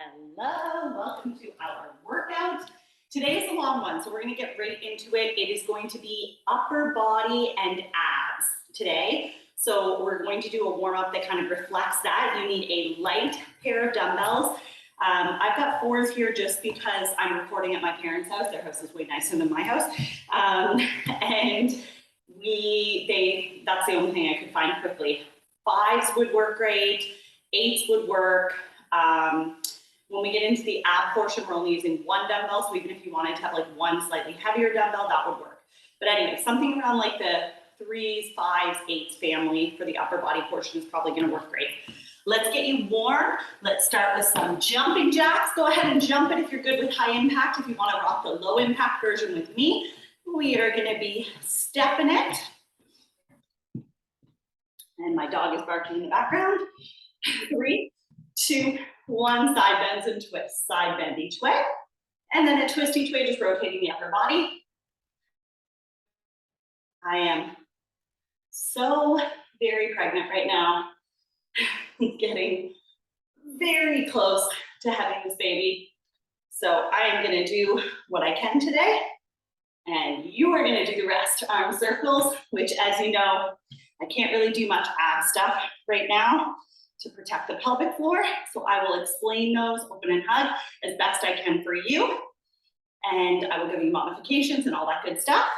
Hello, welcome to our workout. Today is a long one, so we're going to get right into it. It is going to be upper body and abs today. So we're going to do a warm-up that kind of reflects that. You need a light pair of dumbbells. I've got 4s here just because I'm recording at my parents' house. Their house is way nicer than my house. And that's the only thing I could find quickly. 5s would work great, 8s would work. When we get into the ab portion, we're only using 1 dumbbell, so even if you wanted to have like 1 slightly heavier dumbbell, that would work. But anyway, something around like the 3s, 5s, 8s family for the upper body portion is probably gonna work great. Let's get you warm. Let's start with some jumping jacks. Go ahead and jump it if you're good with high impact. If you wanna rock the low impact version with me, we are gonna be stepping it. And my dog is barking in the background. 3, 2, 1, side bends and twists. Side bend each way. And then a twist each way, just rotating the upper body. I am so very pregnant right now. Getting very close to having this baby. So I am gonna do what I can today. And you are gonna do the rest. Arm circles, which as you know, I can't really do much ab stuff right now to protect the pelvic floor. So I will explain those, open and hug, as best I can for you. And I will give you modifications and all that good stuff.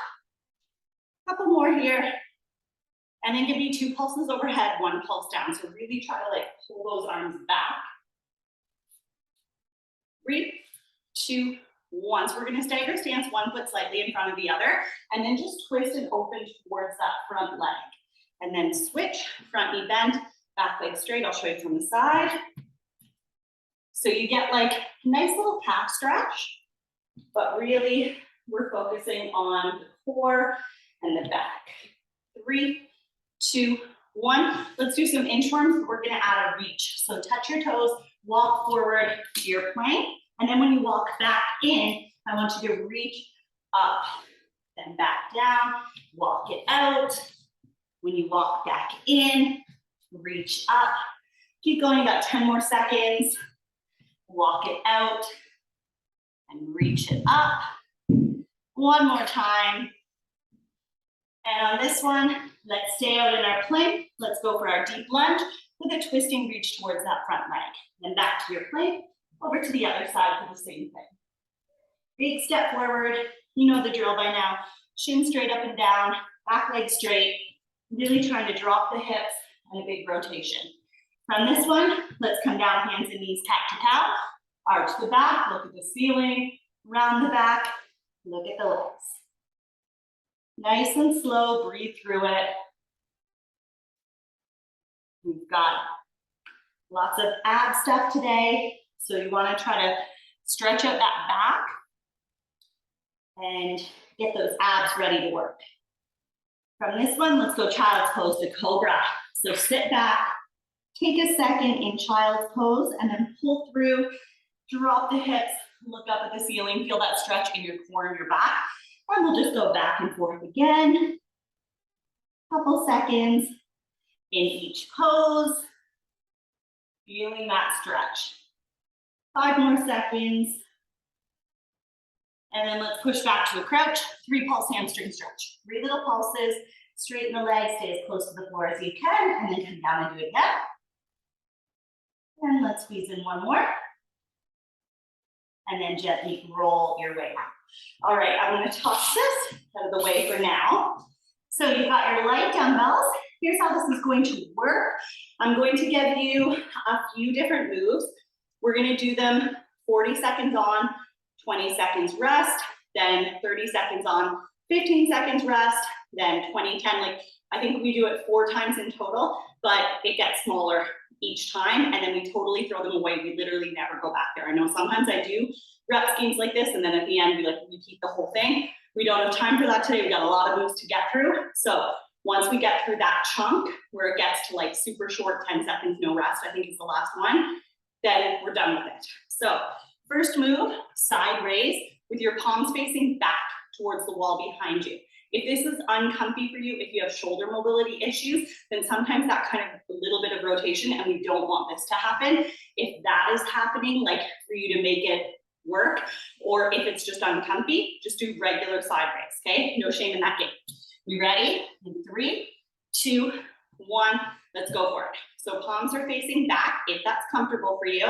Couple more here. And then give you 2 pulses overhead, 1 pulse down. So really try to like pull those arms back. 3, 2, 1. So we're gonna stagger stance, 1 foot slightly in front of the other, and then just twist and open towards that front leg. And then switch, front knee bent, back leg straight. I'll show you from the side. So you get like a nice little calf stretch, but really we're focusing on the core and the back. 3, 2, 1. Let's do some inchworms. We're gonna add a reach. So touch your toes, walk forward to your plank. And then when you walk back in, I want you to reach up, then back down, walk it out. When you walk back in, reach up. Keep going, about 10 more seconds. Walk it out and reach it up. 1 more time. And on this one, let's stay out in our plank. Let's go for our deep lunge with a twisting reach towards that front leg. Then back to your plank, over to the other side for the same thing. Big step forward. You know the drill by now. Shin straight up and down, back leg straight. Really trying to drop the hips and a big rotation. From this one, let's come down, hands and knees, cat to cow. Arch the back, look at the ceiling, round the back, look at the legs. Nice and slow, breathe through it. We've got lots of ab stuff today, so you want to try to stretch out that back and get those abs ready to work. From this one, let's go child's pose to cobra. So sit back, take a second in child's pose, and then pull through, drop the hips, look up at the ceiling, feel that stretch in your core and your back. And we'll just go back and forth again. Couple seconds in each pose, feeling that stretch. 5 more seconds. And then let's push back to a crouch, 3 pulse hamstring stretch. 3 little pulses, straighten the legs, stay as close to the floor as you can, and then come down and do it again. And let's squeeze in 1 more. And then gently roll your way out. All right, I'm gonna toss this out of the way for now. So you've got your light dumbbells. Here's how this is going to work. I'm going to give you a few different moves. We're gonna do them 40 seconds on, 20 seconds rest, then 30 seconds on, 15 seconds rest, then 20, 10. Like, I think we do it 4 times in total, but it gets smaller each time, and then we totally throw them away. We literally never go back there. I know sometimes I do rep schemes like this, and then at the end, we repeat the whole thing. We don't have time for that today. We've got a lot of moves to get through. So once we get through that chunk where it gets to like super short, 10 seconds, no rest, I think is the last one, then we're done with it. So first move, side raise with your palms facing back towards the wall behind you. If this is uncomfy for you, if you have shoulder mobility issues, then sometimes that kind of a little bit of rotation, and we don't want this to happen. If that is happening, like for you to make it work, or if it's just uncomfy, just do regular side raise, okay? No shame in that game. We ready? In 3, 2, 1, let's go for it. So palms are facing back, if that's comfortable for you,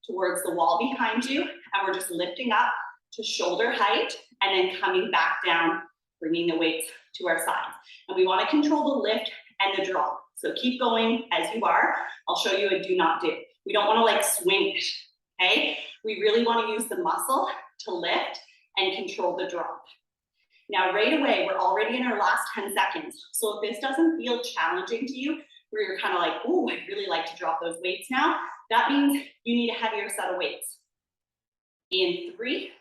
towards the wall behind you, and we're just lifting up to shoulder height, and then coming back down, bringing the weights to our sides. And we want to control the lift and the drop. So keep going as you are. I'll show you a do not do. We don't want to like swing it, okay? We really want to use the muscle to lift and control the drop. Now, right away, we're already in our last 10 seconds. So if this doesn't feel challenging to you, where you're kind of like, oh, I'd really like to drop those weights now, that means you need a heavier set of weights. In 3,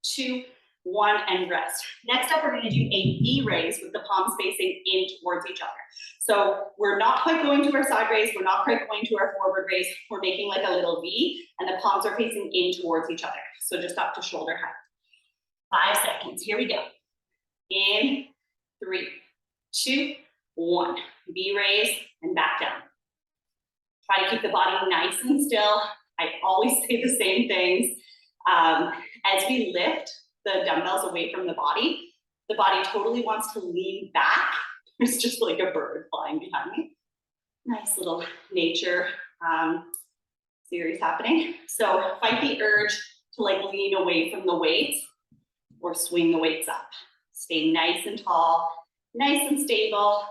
2, 1, and rest. Next up, we're going to do a V raise with the palms facing in towards each other. So we're not quite going to our side raise. We're not quite going to our forward raise. We're making like a little V, and the palms are facing in towards each other. So just up to shoulder height. 5 seconds. Here we go. In 3, 2, 1. V raise and back down. Try to keep the body nice and still. I always say the same things. As we lift the dumbbells away from the body totally wants to lean back. There's just like a bird flying behind me. Nice little nature series happening. So fight the urge to like lean away from the weights or swing the weights up. Stay nice and tall, nice and stable.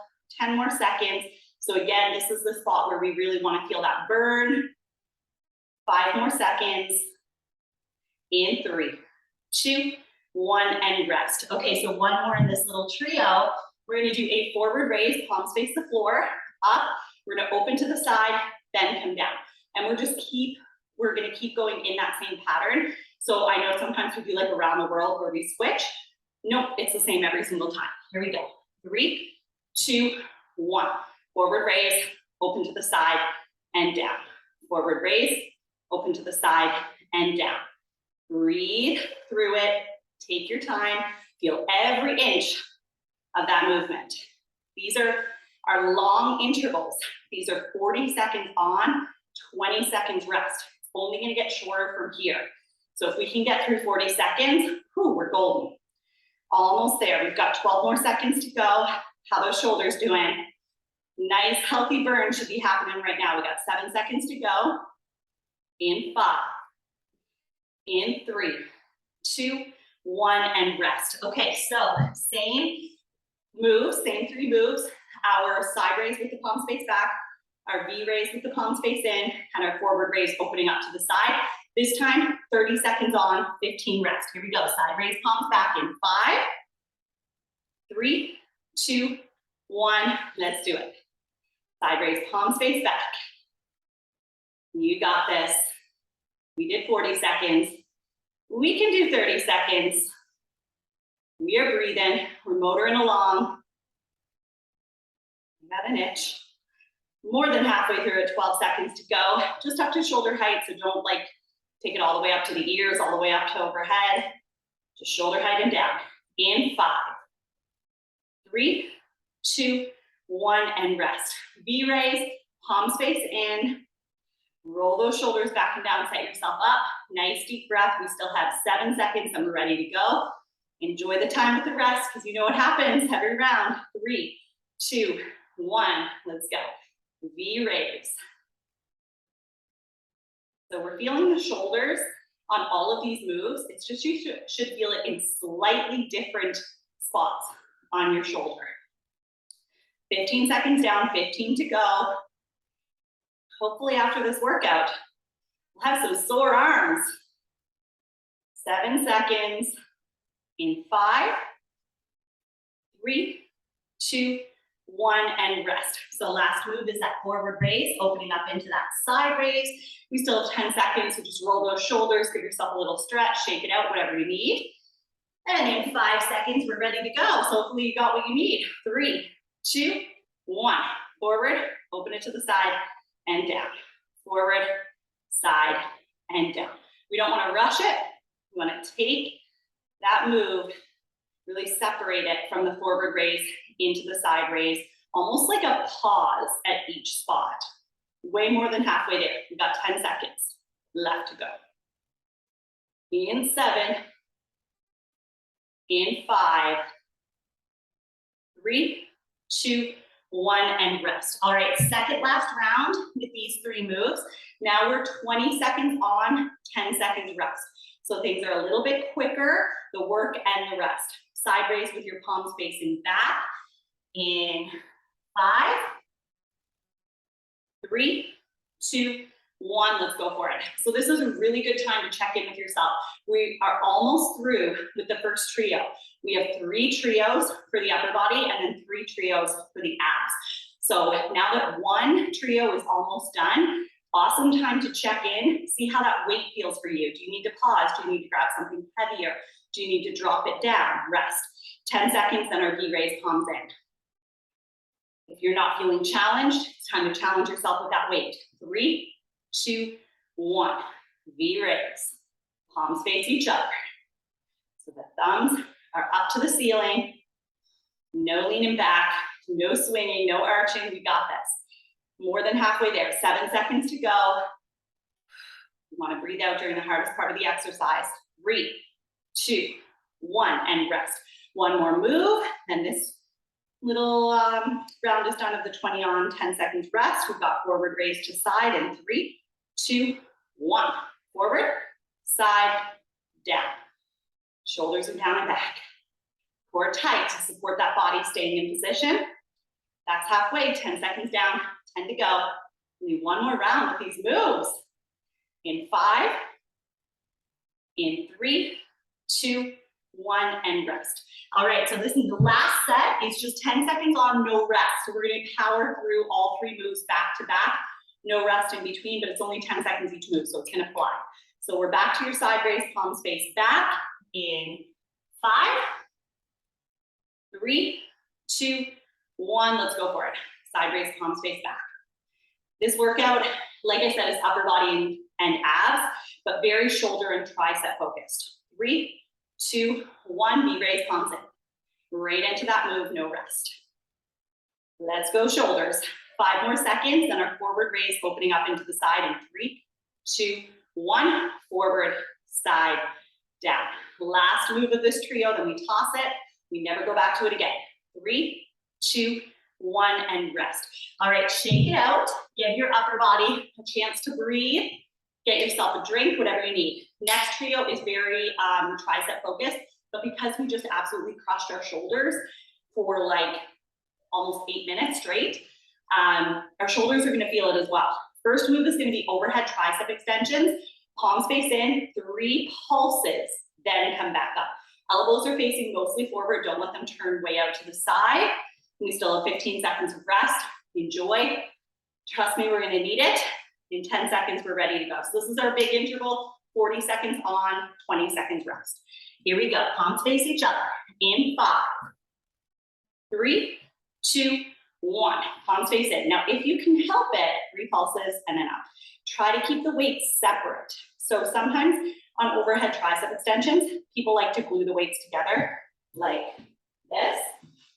10 more seconds. So again, this is the spot where we really want to feel that burn. 5 more seconds. In 3, 2, 1, and rest. Okay, so one more in this little trio. We're going to do a forward raise, palms face the floor, up. We're going to open to the side, then come down. And we're going to keep going in that same pattern. So I know sometimes we do like around the world where we switch. Nope, it's the same every single time. Here we go. 3, 2, 1. Forward raise, open to the side, and down. Forward raise, open to the side, and down. Breathe through it. Take your time. Feel every inch of that movement. These are our long intervals. These are 40 seconds on, 20 seconds rest. It's only going to get shorter from here. So if we can get through 40 seconds, whew, we're golden. Almost there. We've got 12 more seconds to go. How those shoulders doing? Nice, healthy burn should be happening right now. We got 7 seconds to go. In 5, in 3, 2, 1, and rest. Okay, so same moves, same 3 moves. Our side raise with the palms face back, our V raise with the palms face in, and our forward raise opening up to the side. This time, 30 seconds on, 15 rest. Here we go. Side raise, palms back in 5, 3, 2, 1. Let's do it. Side raise, palms face back. You got this. We did 40 seconds. We can do 30 seconds. We are breathing. We're motoring along. We got an itch. More than halfway through it, 12 seconds to go. Just up to shoulder height, so don't like take it all the way up to the ears, all the way up to overhead. Just shoulder height and down. In 5, 3, 2, 1, and rest. V raise, palms face in. Roll those shoulders back and down, set yourself up. Nice deep breath. We still have 7 seconds and we're ready to go. Enjoy the time with the rest because you know what happens every round. 3, 2, 1, let's go. V raise. So we're feeling the shoulders on all of these moves. It's just you should feel it in slightly different spots on your shoulder. 15 seconds down, 15 to go. Hopefully after this workout, we'll have some sore arms. 7 seconds. In 5, 3, 2, 1, and rest. So last move is that forward raise, opening up into that side raise. We still have 10 seconds, so just roll those shoulders, give yourself a little stretch, shake it out, whatever you need. And in 5 seconds, we're ready to go. So hopefully you got what you need. 3, 2, 1. Forward, open it to the side, and down. Forward, side, and down. We don't want to rush it. We want to take that move Really separate it from the forward raise into the side raise, almost like a pause at each spot. Way more than halfway there. We've got 10 seconds left to go. In 7, in 5, 3, 2, 1, and rest. All right, second last round with these 3 moves. Now we're 20 seconds on, 10 seconds rest. So things are a little bit quicker, the work and the rest. Side raise with your palms facing back. In 5, 3, 2, 1, let's go for it. So this is a really good time to check in with yourself. We are almost through with the first trio. We have 3 trios for the upper body and then 3 trios for the abs. So now that 1 trio is almost done, awesome time to check in, see how that weight feels for you. Do you need to pause? Do you need to grab something heavier? Do you need to drop it down? Rest. 10 seconds, then our V-raise, palms in. If you're not feeling challenged, it's time to challenge yourself with that weight. 3, 2, 1. V-raise. Palms face each other. So the thumbs are up to the ceiling. No leaning back, no swinging, no arching. We got this. More than halfway there. 7 seconds to go. You want to breathe out during the hardest part of the exercise. 3, 2, 1, and rest. One more move, and this little round is done of the 20 on, 10 seconds rest. We've got forward raise to side in 3, 2, 1. Forward, side, down. Shoulders are down and back. Core tight to support that body staying in position. That's halfway, 10 seconds down, 10 to go. We need one more round with these moves. In 5, in 3, 2, 1, and rest. All right, so this is the last set. It's just 10 seconds on, no rest. So we're gonna power through all 3 moves back to back. No rest in between, but it's only 10 seconds each move, so it's gonna fly. So we're back to your side raise, palms face back. In 5, 3, 2, 1, let's go for it. Side raise, palms face back. This workout, like I said, is upper body and abs, but very shoulder and tricep focused. 3, 2, 1, V-raise, palms in. Right into that move, no rest. Let's go shoulders. 5 more seconds, then our forward raise, opening up into the side in 3, 2, 1, forward, side, down. Last move of this trio, then we toss it. We never go back to it again. 3, 2, 1, and rest. All right, shake it out. Give your upper body a chance to breathe. Get yourself a drink, whatever you need. Next trio is very tricep focused, but because we just absolutely crushed our shoulders for like almost 8 minutes straight, our shoulders are gonna feel it as well. First move is gonna be overhead tricep extensions. Palms face in, 3 pulses, then come back up. Elbows are facing mostly forward. Don't let them turn way out to the side. We still have 15 seconds of rest. Enjoy. Trust me, we're gonna need it. In 10 seconds, we're ready to go. So this is our big interval, 40 seconds on, 20 seconds rest. Here we go, palms face each other. In 5, 3, 2, 1. Palms face in. Now, if you can help it, 3 pulses and then up. Try to keep the weights separate. So sometimes on overhead tricep extensions, people like to glue the weights together like this.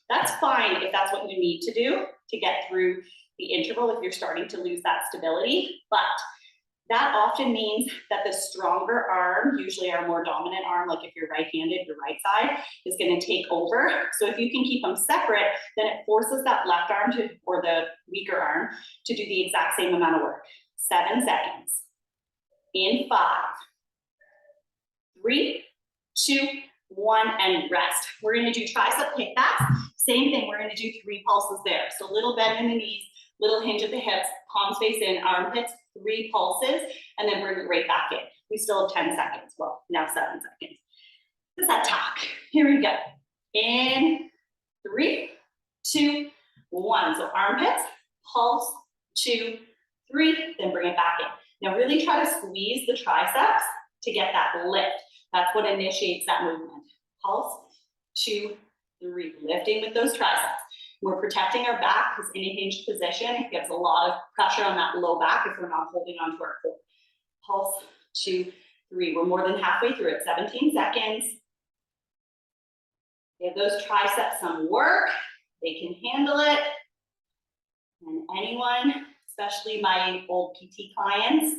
That's fine if that's what you need to do to get through the interval if you're starting to lose that stability, but that often means that the stronger arm, usually our more dominant arm, like if you're right-handed, your right side, is gonna take over. So if you can keep them separate, then it forces that left arm to, or the weaker arm, to do the exact same amount of work. 7 seconds. In 5, 3, 2, 1, and rest. We're gonna do tricep kickbacks. Same thing, we're gonna do 3 pulses there. So little bend in the knees, little hinge at the hips, palms face in, armpits, 3 pulses, and then bring it right back in. We still have 10 seconds. Well, now 7 seconds. Does that talk? Here we go. In 3, 2, 1. So armpits, pulse, 2, 3, then bring it back in. Now really try to squeeze the triceps to get that lift. That's what initiates that movement. Pulse, 2, 3, lifting with those triceps. We're protecting our back because in a hinged position, it gives a lot of pressure on that low back if we're not holding onto our core. Pulse, 2, 3. We're more than halfway through it. 17 seconds. Give those triceps some work. They can handle it. And anyone, especially my old PT clients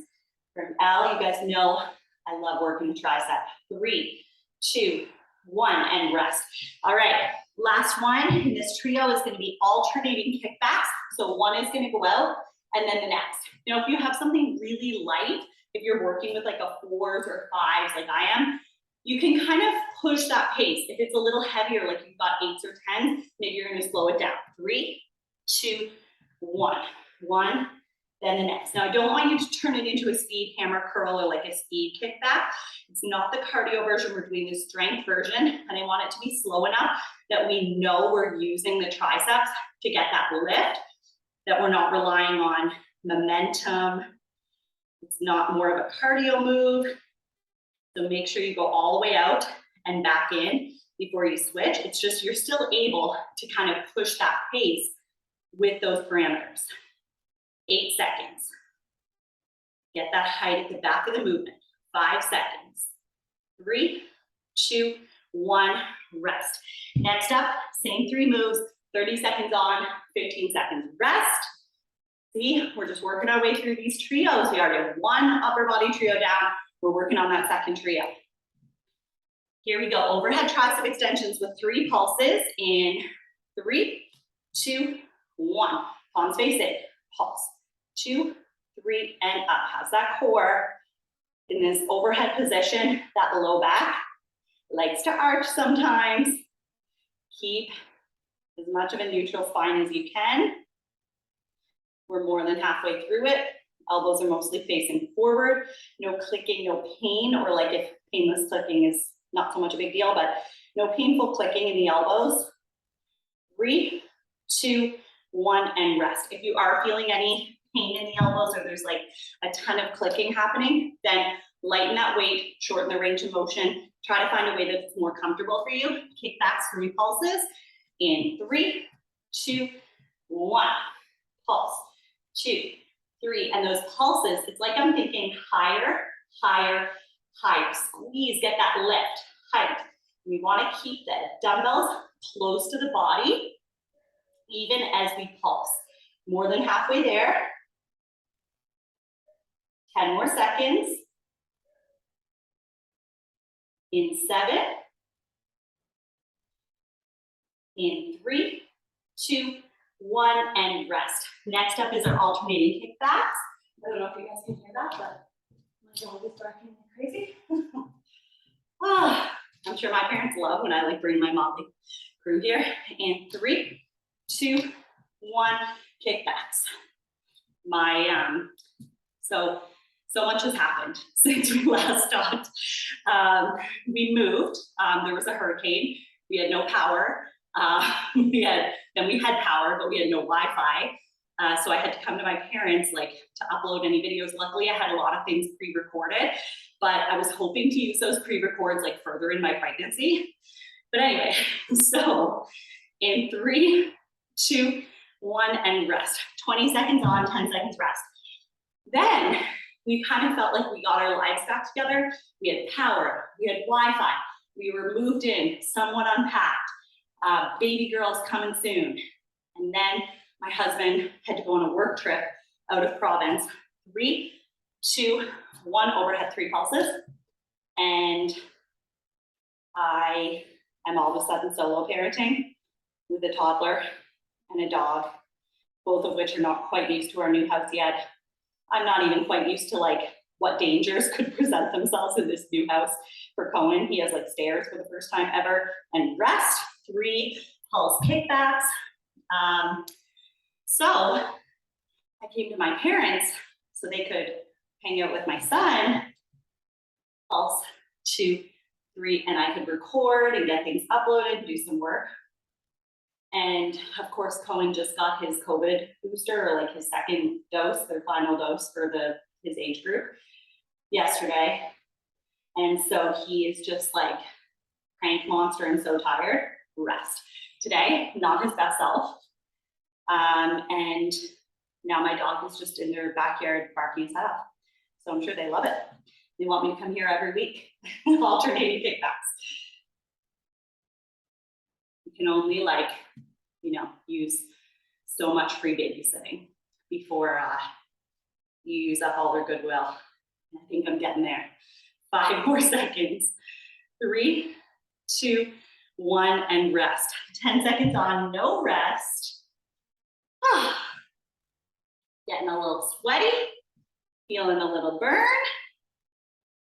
from L, you guys know I love working the tricep. 3, 2, 1, and rest. All right, last one in this trio is gonna be alternating kickbacks. So one is gonna go out and then the next. You know, if you have something really light, if you're working with like a 4s or 5s like I am, you can kind of push that pace. If it's a little heavier, like you've got 8s or 10s, maybe you're gonna slow it down. 3, 2, 1, 1, then the next. Now I don't want you to turn it into a speed hammer curl or like a speed kickback. It's not the cardio version, we're doing the strength version, and I want it to be slow enough that we know we're using the triceps to get that lift, that we're not relying on momentum. It's not more of a cardio move. So make sure you go all the way out and back in before you switch. It's just you're still able to kind of push that pace with those parameters. 8 seconds. Get that height at the back of the movement. 5 seconds. 3, 2, 1, rest. Next up, same 3 moves, 30 seconds on, 15 seconds rest. See, we're just working our way through these trios. We already have 1 upper body trio down. We're working on that second trio. Here we go, overhead tricep extensions with 3 pulses in 3, 2, 1. Palms face in, pulse. 2, 3, and up. How's that core in this overhead position? That low back likes to arch sometimes. Keep as much of a neutral spine as you can. We're more than halfway through it. Elbows are mostly facing forward. No clicking, no pain, or like if painless clicking is not so much a big deal, but no painful clicking in the elbows. 3, 2, 1, and rest. If you are feeling any pain in the elbows or there's like a ton of clicking happening, then lighten that weight, shorten the range of motion. Try to find a way that's more comfortable for you. Kickbacks, 3 pulses in 3, 2, 1. Pulse, 2, 3, and those pulses, it's like I'm thinking higher, higher, higher. Squeeze, get that lift, height. We want to keep the dumbbells close to the body, even as we pulse. More than halfway there. 10 more seconds. In 7. In 3, 2, 1, and rest. Next up is our alternating kickbacks. I don't know if you guys can hear that, but my dog is barking like crazy. I'm sure my parents love when I like bring my motley crew here. In 3, 2, 1, kickbacks. So much has happened since we last stopped. We moved. There was a hurricane. We had no power. We had power, but we had no Wi-Fi. So I had to come to my parents to upload any videos. Luckily, I had a lot of things pre-recorded, but I was hoping to use those pre-records further in my pregnancy. But anyway, so in 3, 2, 1, and rest. 20 seconds on, 10 seconds rest. Then we kind of felt like we got our lives back together. We had power, we had Wi-Fi, we were moved in, somewhat unpacked. Baby girl's coming soon. And then my husband had to go on a work trip out of province. 3, 2, 1, overhead 3 pulses. And I am all of a sudden solo parenting with a toddler and a dog, both of which are not quite used to our new house yet. I'm not even quite used to what dangers could present themselves in this new house for Cohen. He has stairs for the first time ever. And rest, 3 pulse kickbacks. So I came to my parents so they could hang out with my son. Pulse, 2, 3, and I could record and get things uploaded, do some work. And of course, Cohen just got his COVID booster, or his second dose, their final dose for his age group yesterday. And so he is just crank monster and so tired. Rest. Today, not his best self. And now my dog is just in their backyard barking his head off. So I'm sure they love it. They want me to come here every week, alternating kickbacks. can only use so much free babysitting before you use up all their goodwill. I think I'm getting there. 5 more seconds. 3, 2, 1, and rest. 10 seconds on, no rest. Getting a little sweaty, feeling a little burn.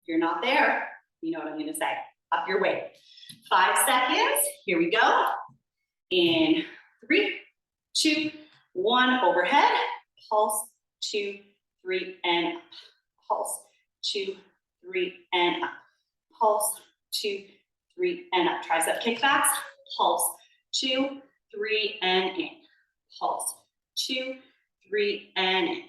If you're not there, you know what I'm gonna say. Up your weight. 5 seconds, here we go. In 3, 2, 1, overhead. Pulse, 2, 3, and up. Pulse, 2, 3, and up. Pulse, 2, 3, and up. Tricep kickbacks. Pulse, 2, 3, and in. Pulse, 2, 3, and in.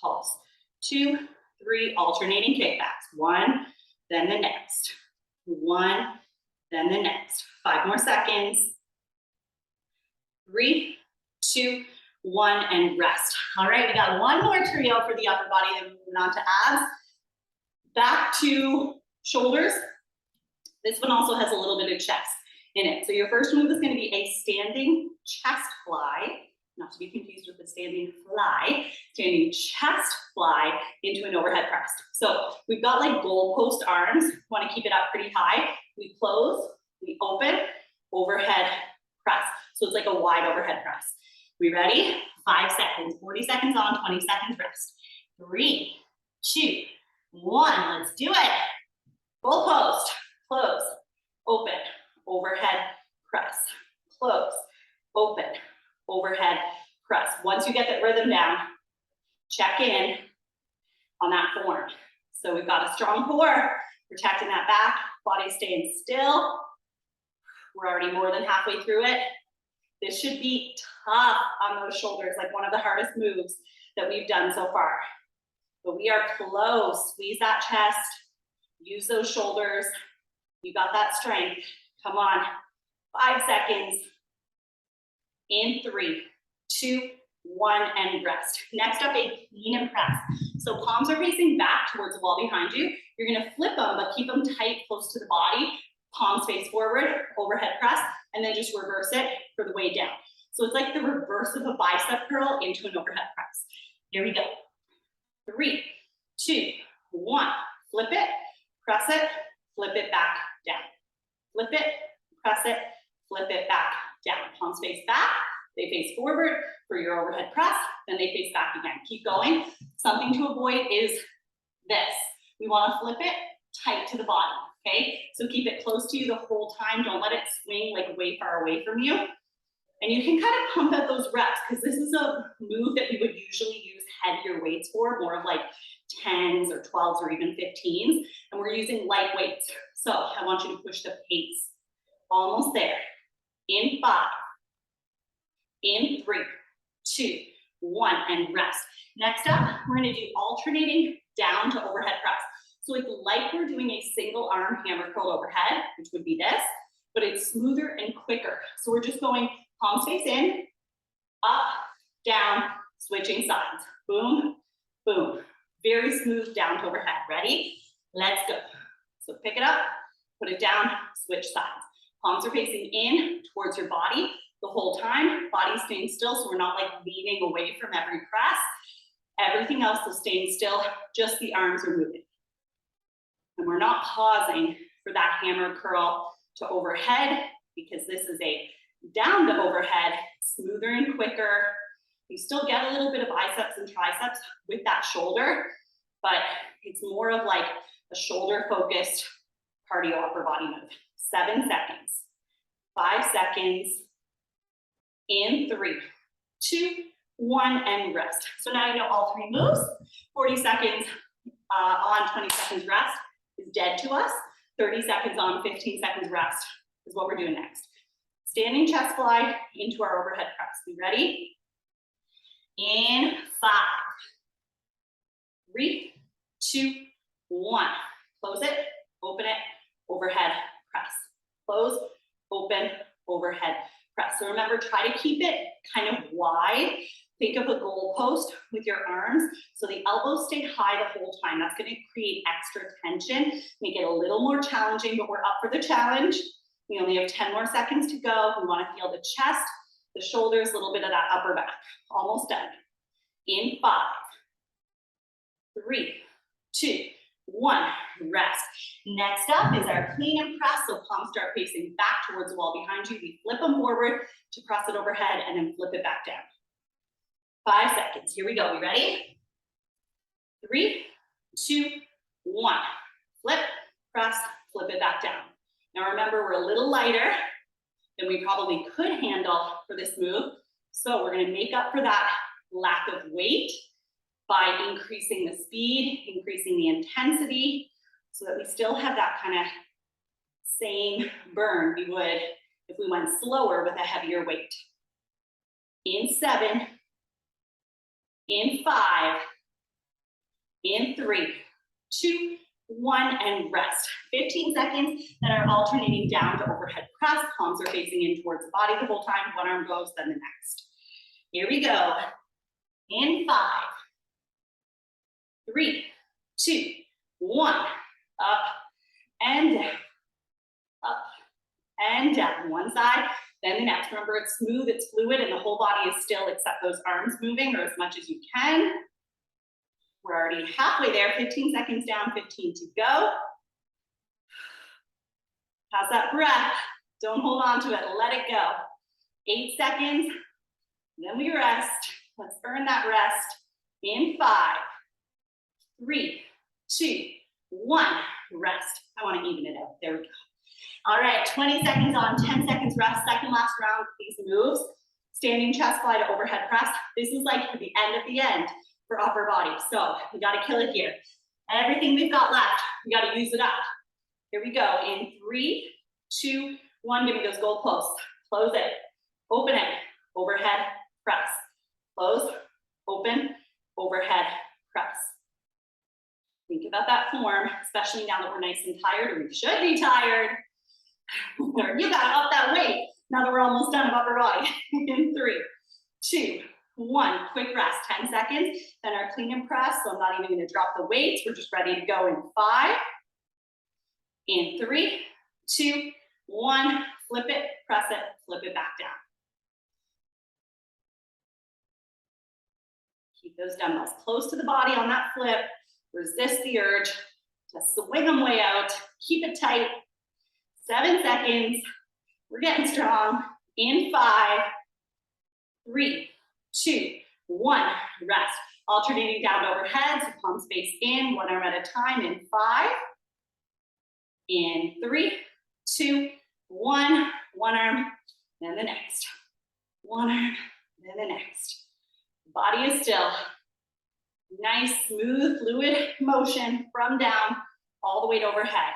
Pulse, 2, 3, alternating kickbacks. 1, then the next. 1, then the next. 5 more seconds. 3, 2, 1, and rest. All right, we got one more trio for the upper body, then moving on to abs. Back to shoulders. This one also has a little bit of chest in it. So your first move is going to be a standing chest fly, not to be confused with the standing fly, standing chest fly into an overhead press. So we've got like goalpost arms. We want to keep it up pretty high. We close, we open, overhead press. So it's like a wide overhead press. We ready? 5 seconds, 40 seconds on, 20 seconds rest. 3, 2, 1, let's do it. Goalpost, close, open, overhead press, close, open, overhead press. Once you get that rhythm down, check in on that form. So we've got a strong core, protecting that back, body staying still. We're already more than halfway through it. This should be tough on those shoulders, like one of the hardest moves that we've done so far. But we are close. Squeeze that chest, use those shoulders. You got that strength. Come on. 5 seconds. In 3, 2, 1, and rest. Next up, a clean and press. So palms are facing back towards the wall behind you. You're gonna flip them, but keep them tight, close to the body. Palms face forward, overhead press, and then just reverse it for the way down. So it's like the reverse of a bicep curl into an overhead press. Here we go. 3, 2, 1. Flip it, press it, flip it back down. Flip it, press it, flip it back down. Palms face back, they face forward for your overhead press, then they face back again. Keep going. Something to avoid is this. We want to flip it tight to the body, okay? So keep it close to you the whole time. Don't let it swing like way far away from you. And you can kind of pump out those reps because this is a move that we would usually use heavier weights for, more of like 10s or 12s or even 15s. And we're using light weights. So I want you to push the pace. Almost there. In 5, in 3, 2, 1, and rest. Next up, we're gonna do alternating down to overhead press. So it's like we're doing a single arm hammer curl overhead, which would be this, but it's smoother and quicker. So we're just going palms face in, up, down, switching sides. Boom, boom. Very smooth down to overhead. Ready? Let's go. So pick it up, put it down, switch sides. Palms are facing in towards your body the whole time. Body staying still, so we're not like leaning away from every press. Everything else is staying still, just the arms are moving. And we're not pausing for that hammer curl to overhead because this is a down to overhead, smoother and quicker. You still get a little bit of biceps and triceps with that shoulder, but it's more of like a shoulder focused cardio upper body move. 7 seconds, 5 seconds, in 3, 2, 1, and rest. So now you know all 3 moves. 40 seconds on, 20 seconds rest is dead to us. 30 seconds on, 15 seconds rest is what we're doing next. Standing chest fly into our overhead press. You ready? In 5, 3, 2, 1. Close it, open it, overhead press. Close, open, overhead press. So remember, try to keep it kind of wide. Think of a goal post with your arms. So the elbows stay high the whole time. That's going to create extra tension, make it a little more challenging, but we're up for the challenge. We only have 10 more seconds to go. We want to feel the chest, the shoulders, a little bit of that upper back. Almost done. In 5, 3, 2, 1, rest. Next up is our clean and press. So palms start facing back towards the wall behind you. We flip them forward to press it overhead and then flip it back down. 5 seconds. Here we go. We ready? 3, 2, 1. Flip, press, flip it back down. Now remember, we're a little lighter than we probably could handle for this move. So we're going to make up for that lack of weight by increasing the speed, increasing the intensity, so that we still have that kind of same burn we would if we went slower with a heavier weight. In 7, in 5, in 3, 2, 1, and rest. 15 seconds that are alternating down to overhead press. Palms are facing in towards the body the whole time. One arm goes, then the next. Here we go. In 5, 3, 2, 1. Up and down. Up and down. One side, then the next. Remember, it's smooth, it's fluid, and the whole body is still except those arms moving, or as much as you can. We're already halfway there. 15 seconds down, 15 to go. How's that breath? Don't hold on to it. Let it go. 8 seconds. Then we rest. Let's earn that rest. In 5, 3, 2, 1. Rest. I want to even it out. There we go. All right, 20 seconds on, 10 seconds rest. Second last round of these moves. Standing chest fly to overhead press. This is like the end for upper body. So we got to kill it here. Everything we've got left, we got to use it up. Here we go. In 3, 2, 1. Give me those goal posts. Close it. Open it. Overhead press. Close. Open. Overhead press. Think about that form, especially now that we're nice and tired, or we should be tired. You got to up that weight now that we're almost done with upper body. In 3, 2, 1. Quick rest. 10 seconds. Then our clean and press. So I'm not even going to drop the weights. We're just ready to go in 5. In 3, 2, 1. Flip it, press it, flip it back down. Keep those dumbbells close to the body on that flip. Resist the urge to swing them way out. Keep it tight. 7 seconds. We're getting strong. In 5, 3, 2, 1. Rest. Alternating down to overhead. So palms face in, one arm at a time. In 5. In 3, 2, 1. One arm, then the next. One arm, then the next. Body is still. Nice, smooth, fluid motion from down all the way to overhead.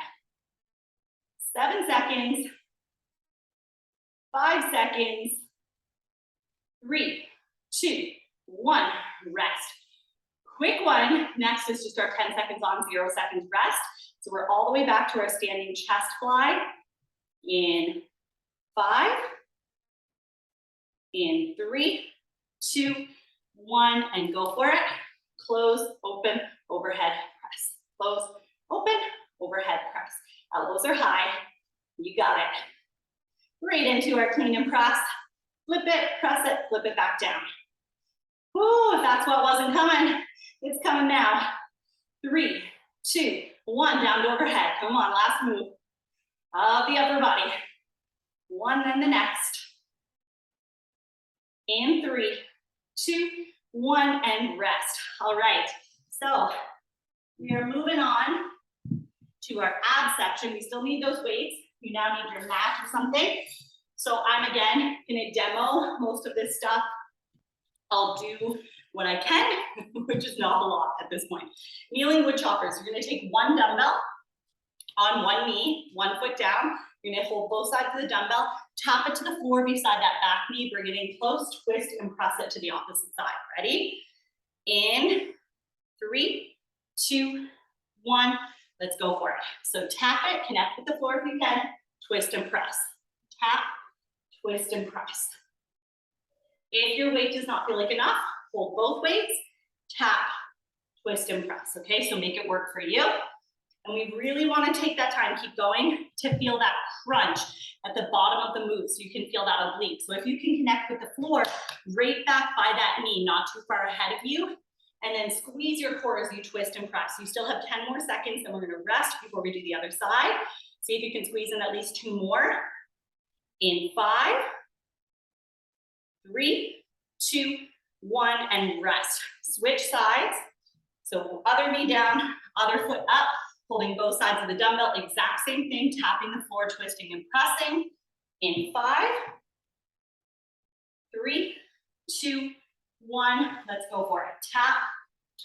7 seconds. 5 seconds. 3, 2, 1. Rest. Quick one. Next is just our 10 seconds on, 0 seconds rest. So we're all the way back to our standing chest fly. In 5. In 3, 2, 1, and go for it. Close, open, overhead press. Close, open, overhead press. Elbows are high. You got it. Right into our clean and press. Flip it, press it, flip it back down. Ooh, if that's what wasn't coming, it's coming now. 3, 2, 1, down to overhead. Come on, last move of the upper body. 1, then the next. In 3, 2, 1, and rest. All right, so we are moving on to our ab section. We still need those weights. You now need your mat or something. So I'm again gonna demo most of this stuff. I'll do what I can, which is not a lot at this point. Kneeling wood choppers. You're gonna take one dumbbell on one knee, 1 foot down. You're gonna hold both sides of the dumbbell, tap it to the floor beside that back knee, bring it in close, twist, and press it to the opposite side. Ready? In 3, 2, 1. Let's go for it. So tap it, connect with the floor if you can, twist and press. Tap, twist and press. If your weight does not feel like enough, hold both weights, tap, twist and press. Okay, so make it work for you. And we really want to take that time, keep going, to feel that crunch at the bottom of the move, so you can feel that oblique. So if you can connect with the floor, right back by that knee, not too far ahead of you, and then squeeze your core as you twist and press. You still have 10 more seconds, then we're gonna rest before we do the other side. See if you can squeeze in at least 2 more. In 5, 3, 2, 1, and rest. Switch sides. So other knee down, other foot up, holding both sides of the dumbbell, exact same thing, tapping the floor, twisting and pressing. In 5, 3, 2, 1, let's go for it. Tap,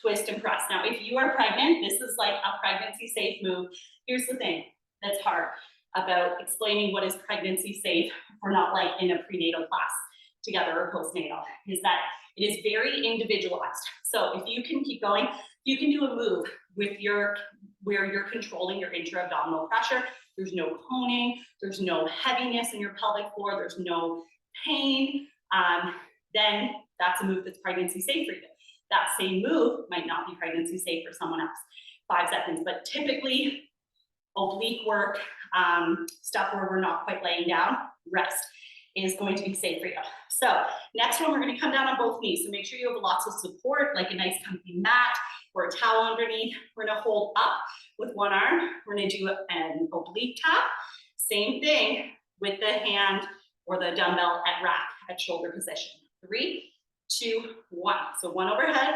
twist, and press. Now, if you are pregnant, this is like a pregnancy safe move. Here's the thing that's hard about explaining what is pregnancy safe if we're not like in a prenatal class together or postnatal, is that it is very individualized. So if you can keep going, you can do a move with where you're controlling your intra-abdominal pressure. There's no coning, there's no heaviness in your pelvic floor, there's no pain. Then that's a move that's pregnancy safe for you. That same move might not be pregnancy safe for someone else. 5 seconds, but typically oblique work, stuff where we're not quite laying down, rest is going to be safe for you. So next one, we're going to come down on both knees. So make sure you have lots of support, like a nice comfy mat or a towel underneath. We're going to hold up with one arm. We're going to do an oblique tap. Same thing with the hand or the dumbbell at rack, at shoulder position. 3, 2, 1. So one overhead,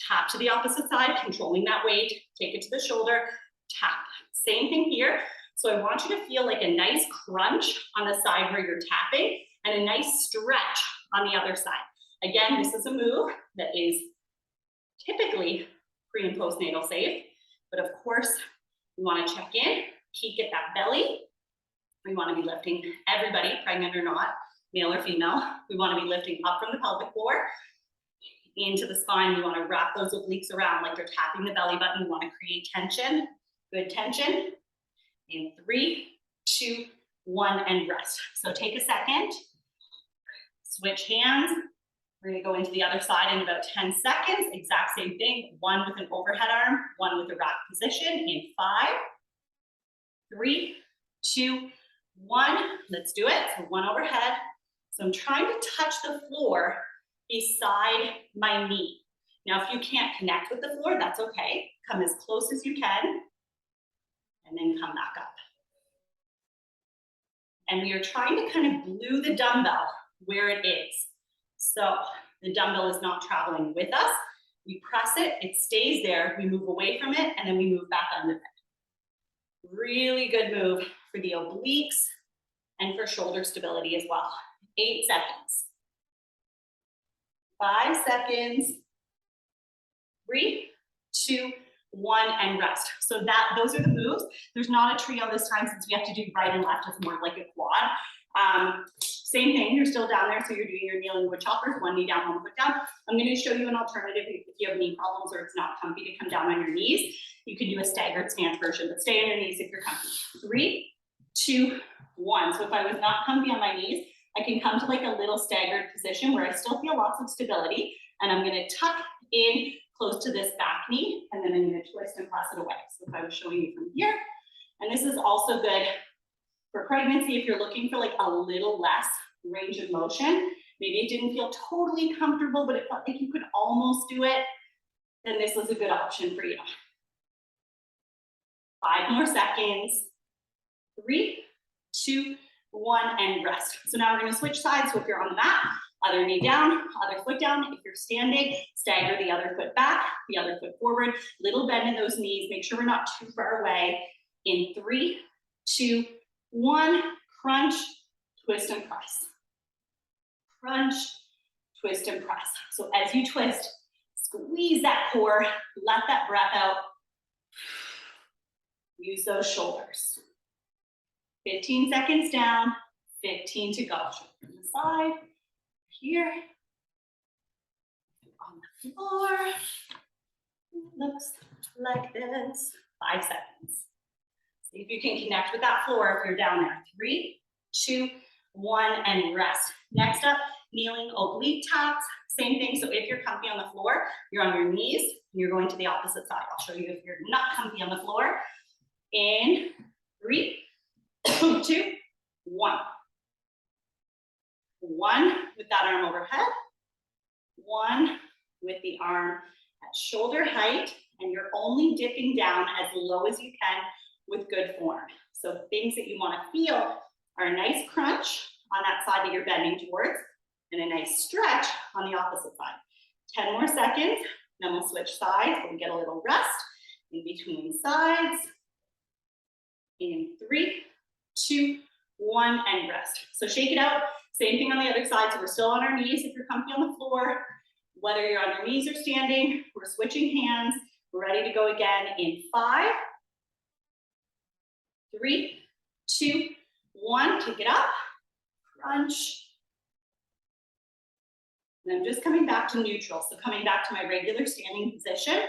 tap to the opposite side, controlling that weight, take it to the shoulder, tap. Same thing here. So I want you to feel like a nice crunch on the side where you're tapping and a nice stretch on the other side. Again, this is a move that is typically pre and postnatal safe, but of course, we want to check in, peek at that belly. We want to be lifting, everybody, pregnant or not, male or female, we want to be lifting up from the pelvic floor into the spine. We want to wrap those obliques around like you're tapping the belly button. We want to create tension, good tension. In 3, 2, 1, and rest. So take a second, switch hands. We're going to go into the other side in about 10 seconds. Exact same thing, one with an overhead arm, one with a rack position. In 5, 3, 2, 1. Let's do it. So one overhead. So I'm trying to touch the floor beside my knee. Now, if you can't connect with the floor, that's okay. Come as close as you can. And then come back up. And we are trying to kind of glue the dumbbell where it is. So the dumbbell is not traveling with us. We press it, it stays there, we move away from it, and then we move back under it. Really good move for the obliques and for shoulder stability as well. 8 seconds. 5 seconds. 3, 2, 1, and rest. So those are the moves. There's not a trio this time since we have to do right and left. It's more like a quad. Same thing, you're still down there, so you're doing your kneeling wood choppers, one knee down, one foot down. I'm going to show you an alternative if you have knee problems or it's not comfy to come down on your knees. You can do a staggered stance version, but stay on your knees if you're comfy. 3, 2, 1. So if I was not comfy on my knees, I can come to like a little staggered position where I still feel lots of stability, and I'm going to tuck in close to this back knee, and then I'm going to twist and press it away. So if I was showing you from here, and this is also good for pregnancy if you're looking for like a little less range of motion. Maybe it didn't feel totally comfortable, but it felt like you could almost do it, then this was a good option for you. 5 more seconds. 3, 2, 1, and rest. So now we're going to switch sides. So if you're on the mat, other knee down, other foot down. If you're standing, stagger the other foot back, the other foot forward. Little bend in those knees. Make sure we're not too far away. In 3, 2, 1, crunch, twist and press. Crunch, twist and press. So as you twist, squeeze that core, let that breath out. Use those shoulders. 15 seconds down, 15 to go. From the side, here, on the floor. Looks like this. 5 seconds. See if you can connect with that floor if you're down there. 3, 2, 1, and rest. Next up, kneeling oblique taps. Same thing. So if you're comfy on the floor, you're on your knees, and you're going to the opposite side. I'll show you if you're not comfy on the floor. In 3, 2, 1. 1 with that arm overhead. 1 with the arm at shoulder height, and you're only dipping down as low as you can with good form. So things that you want to feel are a nice crunch on that side that you're bending towards, and a nice stretch on the opposite side. 10 more seconds, then we'll switch sides. We'll get a little rest in between sides. In 3, 2, 1, and rest. So shake it out. Same thing on the other side. So we're still on our knees if you're comfy on the floor. Whether you're on your knees or standing, we're switching hands. We're ready to go again in 5, 3, 2, 1. Kick it up. Crunch. And I'm just coming back to neutral. So coming back to my regular standing position.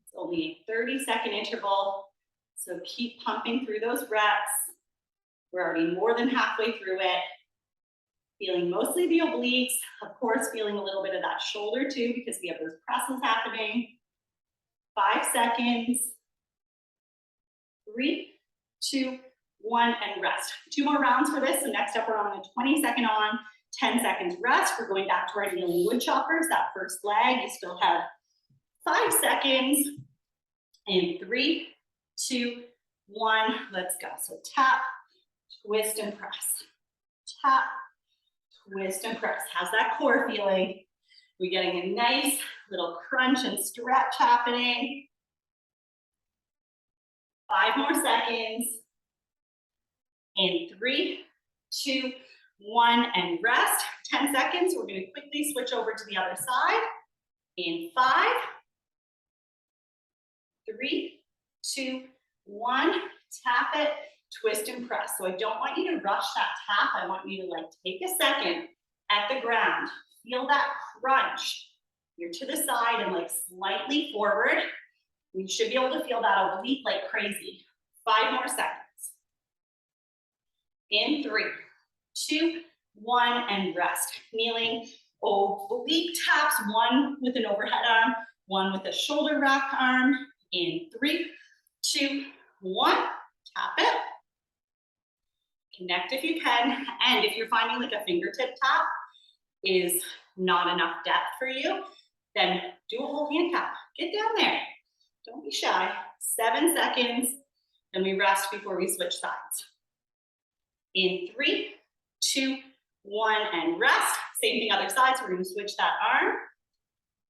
It's only a 30-second interval. So keep pumping through those reps. We're already more than halfway through it. Feeling mostly the obliques. Of course, feeling a little bit of that shoulder too, because we have those presses happening. 5 seconds. 3, 2, 1, and rest. 2 more rounds for this. So next up, we're on a 20-second on, 10 seconds rest. We're going back to our kneeling wood choppers. That first leg, you still have 5 seconds. In 3, 2, 1, let's go. So tap, twist, and press. Tap, twist, and press. How's that core feeling? We're getting a nice little crunch and stretch happening. 5 more seconds. In 3, 2, 1, and rest. 10 seconds. We're going to quickly switch over to the other side. In 5, 3, 2, 1. Tap it, twist, and press. So I don't want you to rush that tap. I want you to like take a second at the ground. Feel that crunch. You're to the side and like slightly forward. You should be able to feel that oblique like crazy. 5 more seconds. In 3, 2, 1, and rest. Kneeling oblique taps, 1 with an overhead arm, 1 with a shoulder rack arm. In 3, 2, 1, tap it. Connect if you can. And if you're finding like a fingertip tap is not enough depth for you, then do a whole hand tap. Get down there. Don't be shy. 7 seconds. Then we rest before we switch sides. In 3, 2, 1, and rest. Same thing other side, so we're going to switch that arm.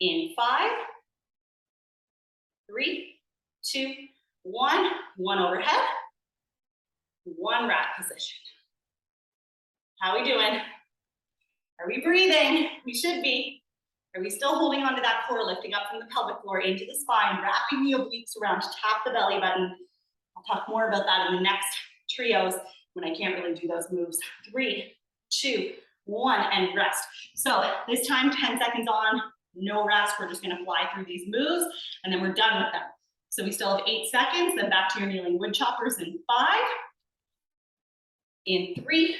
In 5, 3, 2, 1, 1 overhead, 1 rack position. How are we doing? Are we breathing? We should be. Are we still holding on to that core, lifting up from the pelvic floor into the spine, wrapping the obliques around to tap the belly button? I'll talk more about that in the next trios when I can't really do those moves. 3, 2, 1, and rest. So this time, 10 seconds on, no rest. We're just going to fly through these moves, and then we're done with them. So we still have 8 seconds, then back to your kneeling wood choppers in 5. In 3,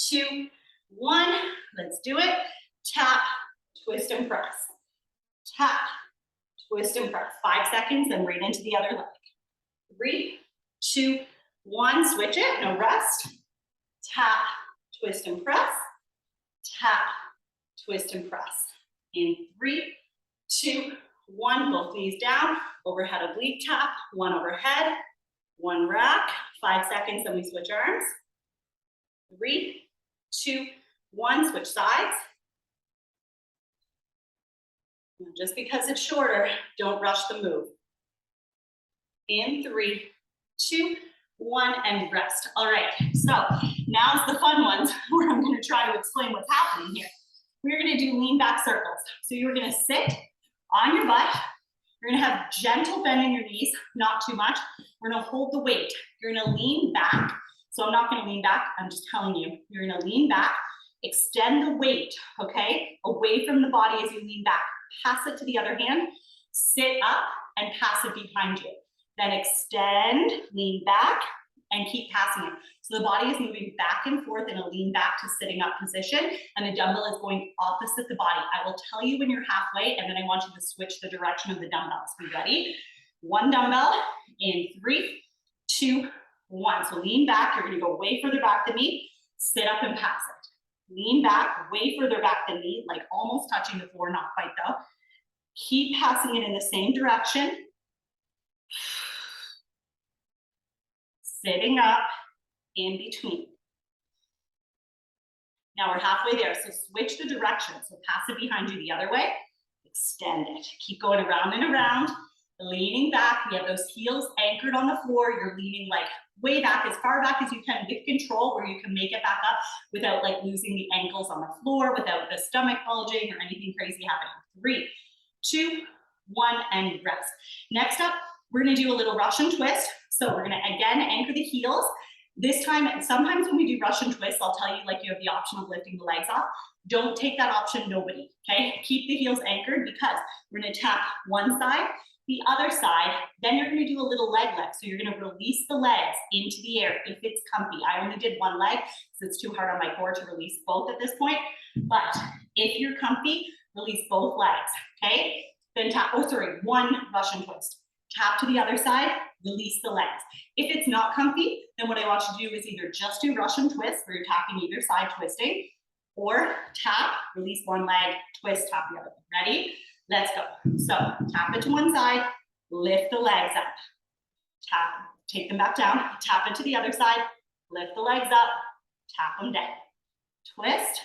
2, 1, let's do it. Tap, twist, and press. Tap, twist, and press. 5 seconds, then right into the other leg. 3, 2, 1, switch it, no rest. Tap, twist, and press. Tap, twist, and press. In 3, 2, 1, both knees down, overhead oblique tap, 1 overhead, 1 rack, 5 seconds, then we switch arms. 3, 2, 1, switch sides. Now, just because it's shorter, don't rush the move. In 3, 2, 1, and rest. All right, so now's the fun ones where I'm going to try to explain what's happening here. We're going to do lean back circles. So you're going to sit on your butt. You're going to have gentle bend in your knees, not too much. We're going to hold the weight. You're going to lean back. So I'm not going to lean back. I'm just telling you. You're going to lean back, extend the weight, okay, away from the body as you lean back. Pass it to the other hand, sit up, and pass it behind you. Then extend, lean back, and keep passing it. So the body is moving back and forth in a lean back to sitting up position, and the dumbbell is going opposite the body. I will tell you when you're halfway, and then I want you to switch the direction of the dumbbells. You ready? one dumbbell in 3, 2, 1. So lean back. You're gonna go way further back than me. Sit up and pass it. Lean back, way further back than me, like almost touching the floor, not quite though. Keep passing it in the same direction. Sitting up in between. Now we're halfway there, so switch the direction. So pass it behind you the other way, extend it. Keep going around and around, leaning back. We have those heels anchored on the floor. You're leaning like way back, as far back as you can with control, where you can make it back up without like losing the ankles on the floor, without the stomach bulging or anything crazy happening. 3, 2, 1, and rest. Next up, we're gonna do a little Russian twist. So we're gonna, again, anchor the heels. This time, sometimes when we do Russian twists, I'll tell you like you have the option of lifting the legs off. Don't take that option, nobody, okay? Keep the heels anchored because we're gonna tap one side, the other side, then you're gonna do a little leg lift. So you're gonna release the legs into the air if it's comfy. I only did one leg because it's too hard on my core to release both at this point. But if you're comfy, release both legs, okay? Then tap, one Russian twist. Tap to the other side, release the legs. If it's not comfy, then what I want you to do is either just do Russian twists where you're tapping either side twisting, or tap, release one leg, twist, tap the other. Ready? Let's go. So tap it to one side, lift the legs up. Tap, take them back down, tap it to the other side, lift the legs up, tap them down. Twist,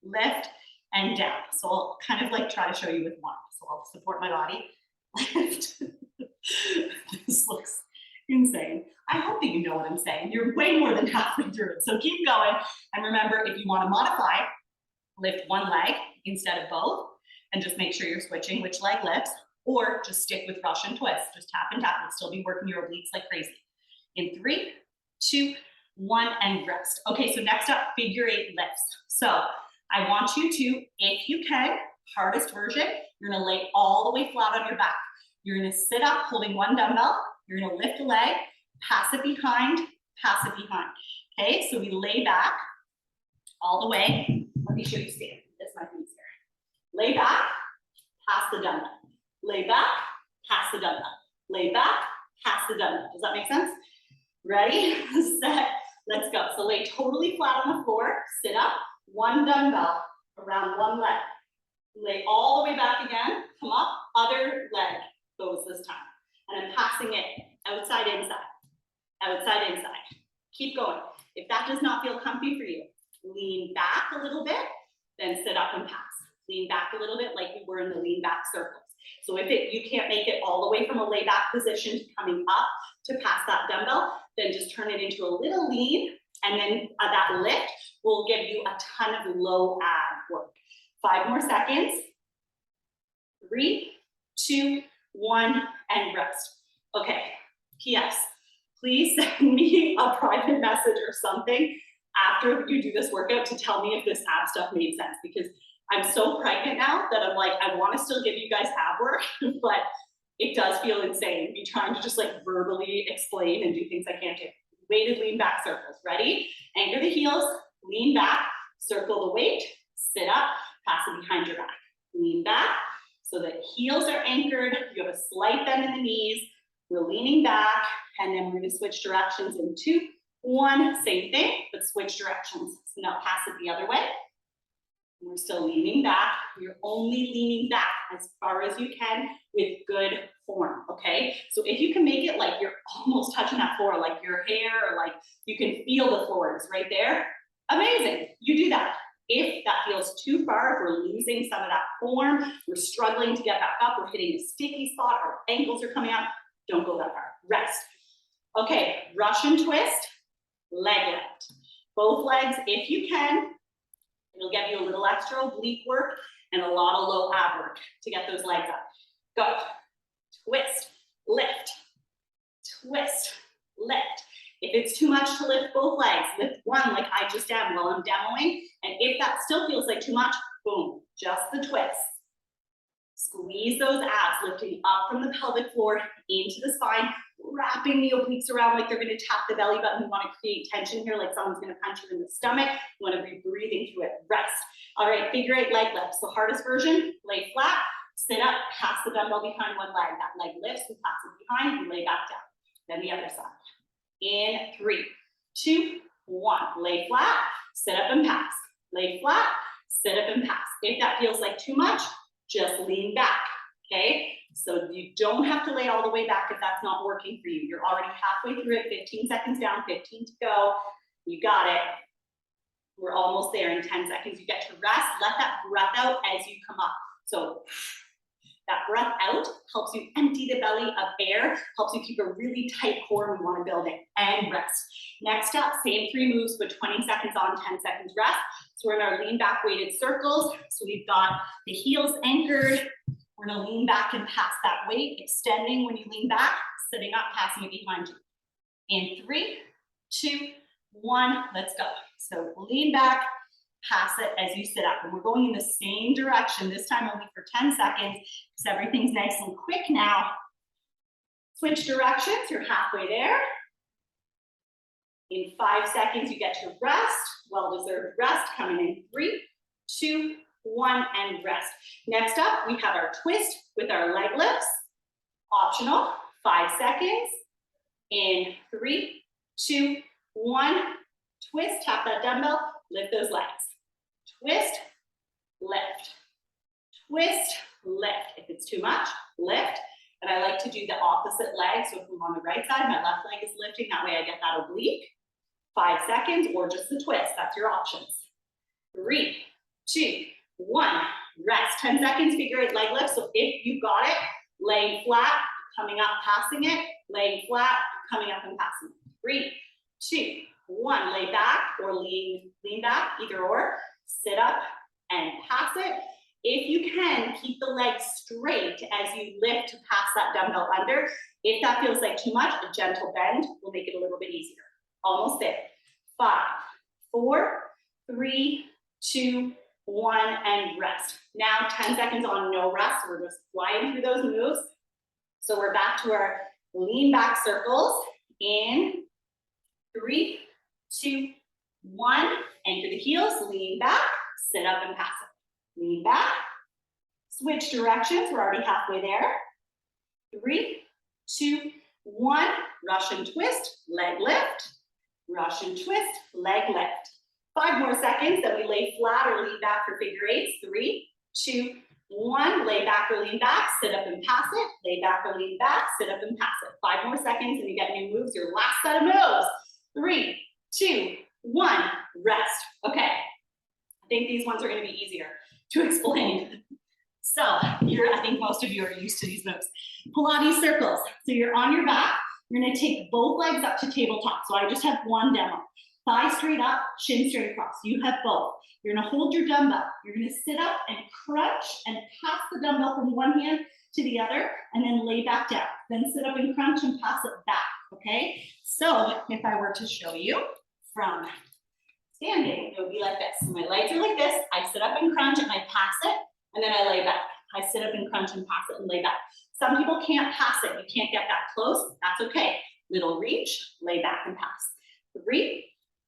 lift, and down. So I'll kind of like try to show you with one. So I'll support my body, lift. This looks insane. I hope that you know what I'm saying. You're way more than halfway through it. So keep going. And remember, if you want to modify, lift one leg instead of both, and just make sure you're switching which leg lifts, or just stick with Russian twist. Just tap and tap. You'll still be working your obliques like crazy. In 3, 2, 1, and rest. Okay, so next up, figure 8 lifts. So I want you to, if you can, hardest version, you're gonna lay all the way flat on your back. You're gonna sit up holding one dumbbell. You're gonna lift a leg, pass it behind, pass it behind. Okay, so we lay back all the way. Let me show you stand. This might be easier. Lay back, pass the dumbbell. Lay back, pass the dumbbell. Lay back, pass the dumbbell. Does that make sense? Ready, set, let's go. So lay totally flat on the floor, sit up, one dumbbell around one leg. Lay all the way back again, come up, other leg goes this time. And I'm passing it outside, inside, outside, inside. Keep going. If that does not feel comfy for you, lean back a little bit, then sit up and pass. Lean back a little bit like we were in the lean back circles. So if you can't make it all the way from a lay back position to coming up to pass that dumbbell, then just turn it into a little lean, and then that lift will give you a ton of low ab work. 5 more seconds. 3, 2, 1, and rest. Okay, P.S. Please send me a private message or something after you do this workout to tell me if this ab stuff made sense, because I'm so pregnant now that I'm like, I want to still give you guys ab work, but it does feel insane me trying to just like verbally explain and do things I can't do. Weighted lean back circles. Ready? Anchor the heels, lean back, circle the weight, sit up, pass it behind your back. Lean back so that heels are anchored. You have a slight bend in the knees. We're leaning back, and then we're going to switch directions in 2, 1. Same thing, but switch directions. So now pass it the other way. We're still leaning back. You're only leaning back as far as you can with good form, okay? So if you can make it like you're almost touching that floor, like your hair, or like you can feel the floor is right there, amazing, you do that. If that feels too far, if we're losing some of that form, we're struggling to get back up, we're hitting a sticky spot, our ankles are coming out, don't go that far, rest. Okay, Russian twist, leg lift. Both legs, if you can. It'll give you a little extra oblique work and a lot of low ab work to get those legs up. Go. Twist, lift, twist, lift. If it's too much to lift both legs, lift one like I just am while I'm demoing. And if that still feels like too much, boom, just the twist. Squeeze those abs, lifting up from the pelvic floor into the spine, wrapping the obliques around like they're going to tap the belly button. We want to create tension here like someone's going to punch you in the stomach. You want to be breathing through it. Rest. All right, figure 8 leg lift. So hardest version, lay flat, sit up, pass the dumbbell behind one leg. That leg lifts, we pass it behind, we lay back down. Then the other side. In 3, 2, 1. Lay flat, sit up and pass. Lay flat, sit up and pass. If that feels like too much, just lean back, okay? So you don't have to lay all the way back if that's not working for you. You're already halfway through it, 15 seconds down, 15 to go. You got it. We're almost there in 10 seconds. You get to rest. Let that breath out as you come up. So that breath out helps you empty the belly of air, helps you keep a really tight core when you want to build it, and rest. Next up, same 3 moves, but 20 seconds on, 10 seconds rest. So we're in our lean back weighted circles. So we've got the heels anchored. We're gonna lean back and pass that weight, extending when you lean back, sitting up, passing it behind you. In 3, 2, 1, let's go. So lean back, pass it as you sit up. And we're going in the same direction, this time only for 10 seconds, because everything's nice and quick now. Switch directions, you're halfway there. In 5 seconds, you get to rest, well-deserved rest, coming in 3, 2, 1, and rest. Next up, we have our twist with our leg lifts. Optional, 5 seconds. In 3, 2, 1, twist, tap that dumbbell, lift those legs. Twist, lift. Twist, lift. If it's too much, lift. And I like to do the opposite leg. So if I'm on the right side, my left leg is lifting. That way I get that oblique. 5 seconds, or just the twist. That's your options. 3, 2, 1. Rest. 10 seconds, figure eight leg lift. So if you got it, laying flat, coming up, passing it. Laying flat, coming up and passing it. 3, 2, 1. Lay back or lean back, either or. Sit up and pass it. If you can, keep the legs straight as you lift to pass that dumbbell under. If that feels like too much, a gentle bend will make it a little bit easier. Almost there. 5, 4, 3, 2, 1, and rest. Now 10 seconds on no rest. We're just flying through those moves. So we're back to our lean back circles. In 3, 2, 1. Anchor the heels, lean back, sit up and pass it. Lean back, switch directions. We're already halfway there. 3, 2, 1. Rush and twist, leg lift. Rush and twist, leg lift. 5 more seconds, then we lay flat or lean back for figure eights. 3, 2, 1. Lay back or lean back, sit up and pass it. Lay back or lean back, sit up and pass it. 5 more seconds, and you get new moves, your last set of moves. 3, 2, 1. Rest. Okay. I think these ones are going to be easier to explain. So I think most of you are used to these moves. Pilates circles. So you're on your back. You're going to take both legs up to tabletop. So I just have one demo. Thigh straight up, shin straight across. You have both. You're going to hold your dumbbell. You're going to sit up and crunch and pass the dumbbell from one hand to the other, and then lay back down. Then sit up and crunch and pass it back. Okay? So if I were to show you from standing, it would be like this. So my legs are like this. I sit up and crunch and I pass it, and then I lay back. I sit up and crunch and pass it and lay back. Some people can't pass it. You can't get that close. That's okay. Little reach, lay back and pass. 3,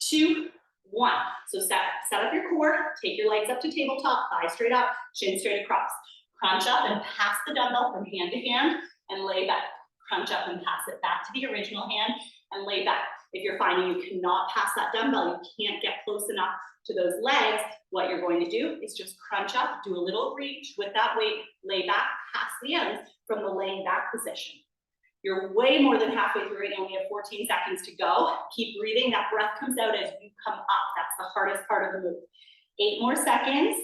2, 1. So set up your core. Take your legs up to tabletop. Thigh straight up, shin straight across. Crunch up and pass the dumbbell from hand to hand and lay back. Crunch up and pass it back to the original hand and lay back. If you're finding you cannot pass that dumbbell, you can't get close enough to those legs, what you're going to do is just crunch up, do a little reach with that weight, lay back, pass the ends from the laying back position. You're way more than halfway through it. You only have 14 seconds to go. Keep breathing. That breath comes out as you come up. That's the hardest part of the move. 8 more seconds.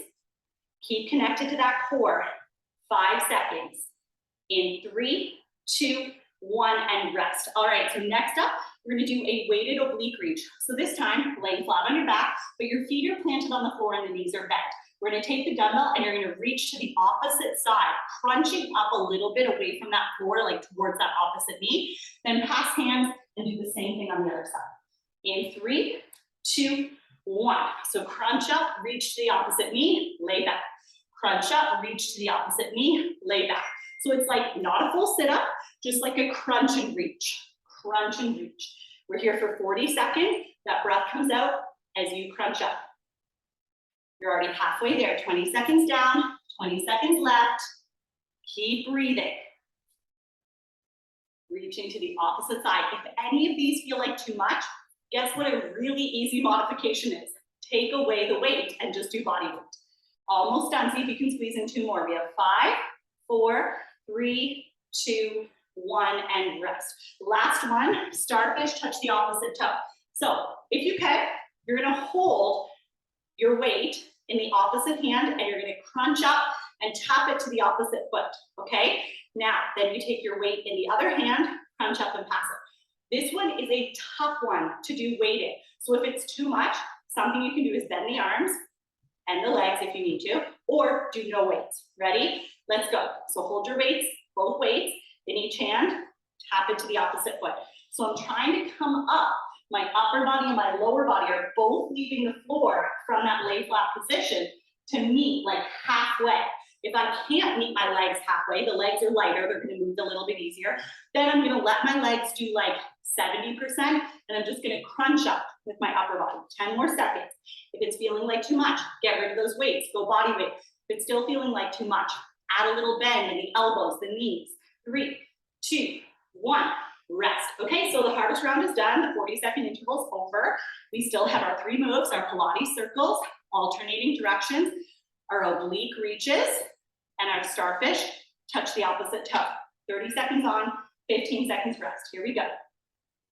Keep connected to that core. 5 seconds. In 3, 2, 1, and rest. All right, so next up, we're gonna do a weighted oblique reach. So this time, laying flat on your back, but your feet are planted on the floor and the knees are bent. We're gonna take the dumbbell and you're gonna reach to the opposite side, crunching up a little bit away from that floor, like towards that opposite knee. Then pass hands and do the same thing on the other side. In 3, 2, 1. So crunch up, reach to the opposite knee, lay back. Crunch up, reach to the opposite knee, lay back. So it's like not a full sit up, just like a crunch and reach. Crunch and reach. We're here for 40 seconds. That breath comes out as you crunch up. You're already halfway there. 20 seconds down, 20 seconds left. Keep breathing. Reaching to the opposite side. If any of these feel like too much, guess what a really easy modification is? Take away the weight and just do body weight. Almost done. See if you can squeeze in 2 more. We have 5, 4, 3, 2, 1, and rest. Last one, starfish, touch the opposite toe. So if you can, you're gonna hold your weight in the opposite hand and you're gonna crunch up and tap it to the opposite foot, okay? Now, then you take your weight in the other hand, crunch up and pass it. This one is a tough one to do weighted. So if it's too much, something you can do is bend the arms and the legs if you need to, or do no weights. Ready? Let's go. So hold your weights, both weights in each hand, tap it to the opposite foot. So I'm trying to come up. My upper body and my lower body are both leaving the floor from that lay flat position to meet like halfway. If I can't meet my legs halfway, the legs are lighter, they're gonna move a little bit easier, then I'm gonna let my legs do like 70%, and I'm just gonna crunch up with my upper body. 10 more seconds. If it's feeling like too much, get rid of those weights, go body weight. If it's still feeling like too much, add a little bend in the elbows, the knees. 3, 2, 1, rest. Okay, so the hardest round is done, the 40-second interval's over. We still have our 3 moves, our Pilates circles, alternating directions, our oblique reaches, and our starfish, touch the opposite toe. 30 seconds on, 15 seconds rest. Here we go.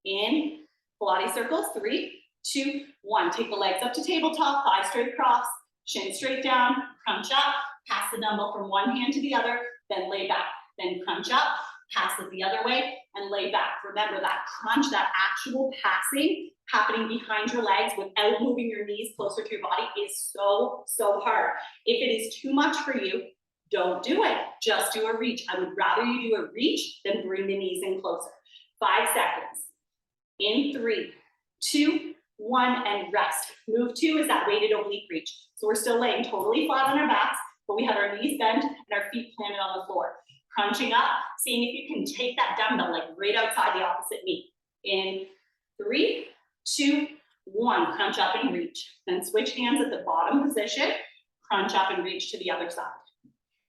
In Pilates circles, 3, 2, 1. Take the legs up to tabletop, thighs straight across, shin straight down, crunch up, pass the dumbbell from one hand to the other, then lay back. Then crunch up, pass it the other way, and lay back. Remember that crunch, that actual passing happening behind your legs without moving your knees closer to your body is so, so hard. If it is too much for you, don't do it. Just do a reach. I would rather you do a reach than bring the knees in closer. 5 seconds. In 3, 2, 1, and rest. Move 2 is that weighted oblique reach. So we're still laying totally flat on our backs, but we have our knees bent and our feet planted on the floor. Crunching up, seeing if you can take that dumbbell like right outside the opposite knee. In 3, 2, 1, crunch up and reach. Then switch hands at the bottom position, crunch up and reach to the other side.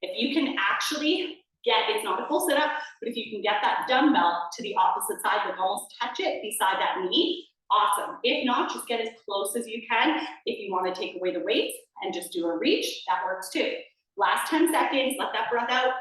If you can actually get, it's not a full sit-up, but if you can get that dumbbell to the opposite side, like almost touch it beside that knee, awesome. If not, just get as close as you can. If you want to take away the weights and just do a reach, that works too. Last 10 seconds, let that breath out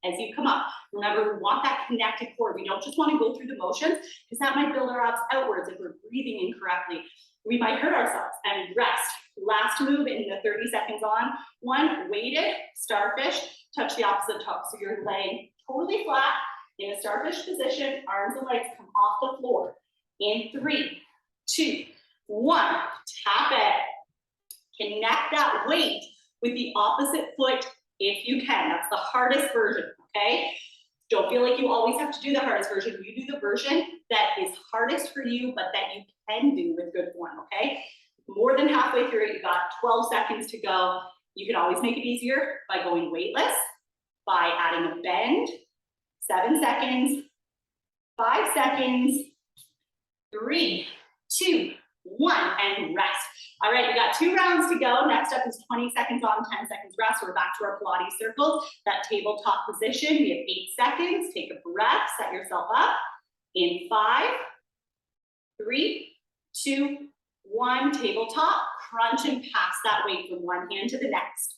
as you come up. Remember, we want that connected core. We don't just want to go through the motions because that might build our abs outwards if we're breathing incorrectly. We might hurt ourselves. And rest. Last move in the 30 seconds on. 1, weighted, starfish, touch the opposite toe. So you're laying totally flat in a starfish position, arms and legs come off the floor. In 3, 2, 1, tap it. Connect that weight with the opposite foot if you can. That's the hardest version, okay? Don't feel like you always have to do the hardest version. You do the version that is hardest for you, but that you can do with good form, okay? More than halfway through it, you got 12 seconds to go. You can always make it easier by going weightless, by adding a bend, 7 seconds, 5 seconds, 3, 2, 1, and rest. All right, we got 2 rounds to go. Next up is 20 seconds on, 10 seconds rest. We're back to our Pilates circles, that tabletop position. We have 8 seconds. Take a breath, set yourself up. In 5, 3, 2, 1, tabletop. Crunch and pass that weight from one hand to the next.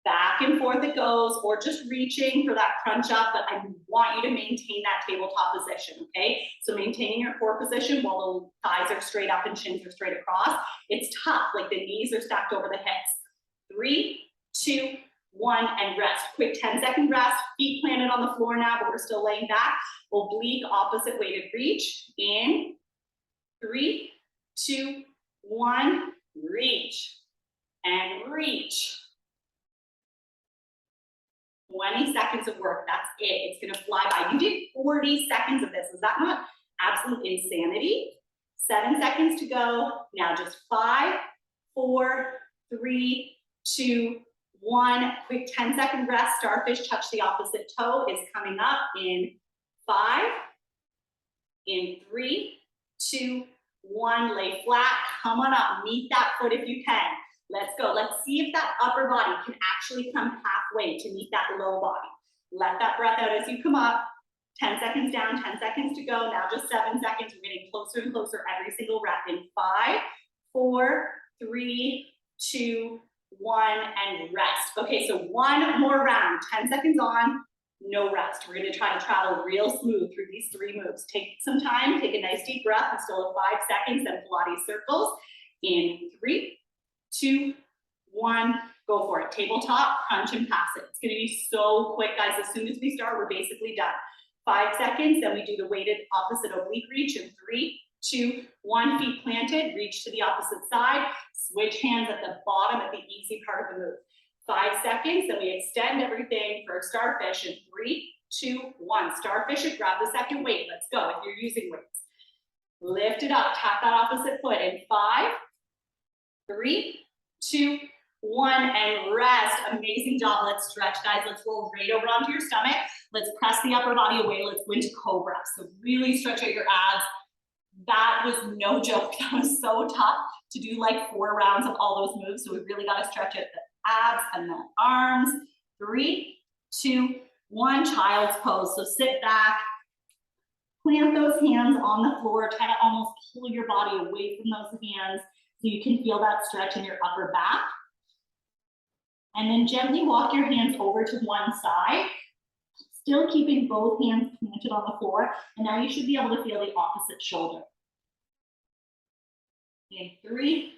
Back and forth it goes, or just reaching for that crunch up, but I want you to maintain that tabletop position, okay? So maintaining your core position while the thighs are straight up and shins are straight across. It's tough, like the knees are stacked over the hips. 3, 2, 1, and rest. Quick 10-second rest, feet planted on the floor now, but we're still laying back. Oblique opposite weighted reach. In 3, 2, 1, reach and reach. 20 seconds of work, that's it. It's gonna fly by. You did 40 seconds of this. Is that not absolute insanity? 7 seconds to go. Now just 5, 4, 3, 2, 1. Quick 10-second rest. Starfish, touch the opposite toe is coming up in 5, in 3, 2, 1. Lay flat, come on up, meet that foot if you can. Let's go. Let's see if that upper body can actually come halfway to meet that low body. Let that breath out as you come up. 10 seconds down, 10 seconds to go. Now just 7 seconds. We're getting closer and closer every single rep in 5, 4, 3, 2, 1, and rest. Okay, so one more round. 10 seconds on, no rest. We're gonna try to travel real smooth through these 3 moves. Take some time, take a nice deep breath. It's still 5 seconds, then Pilates circles. In 3, 2, 1, go for it. Tabletop, crunch, and pass it. It's gonna be so quick, guys. As soon as we start, we're basically done. 5 seconds, then we do the weighted opposite oblique reach in 3, 2, 1, feet planted, reach to the opposite side, switch hands at the bottom at the easy part of the move. 5 seconds, then we extend everything for a starfish in 3, 2, 1. Starfish it, grab the second weight. Let's go if you're using weights. Lift it up, tap that opposite foot in 5, 3, 2, 1, and rest. Amazing job. Let's stretch, guys. Let's roll right over onto your stomach. Let's press the upper body away. Let's go into cobra. So really stretch out your abs. That was no joke. That was so tough to do like 4 rounds of all those moves. So we really got to stretch out the abs and the arms. 3, 2, 1, child's pose. So sit back, plant those hands on the floor. Try to almost pull your body away from those hands so you can feel that stretch in your upper back. And then gently walk your hands over to one side, still keeping both hands planted on the floor. And now you should be able to feel the opposite shoulder. In 3,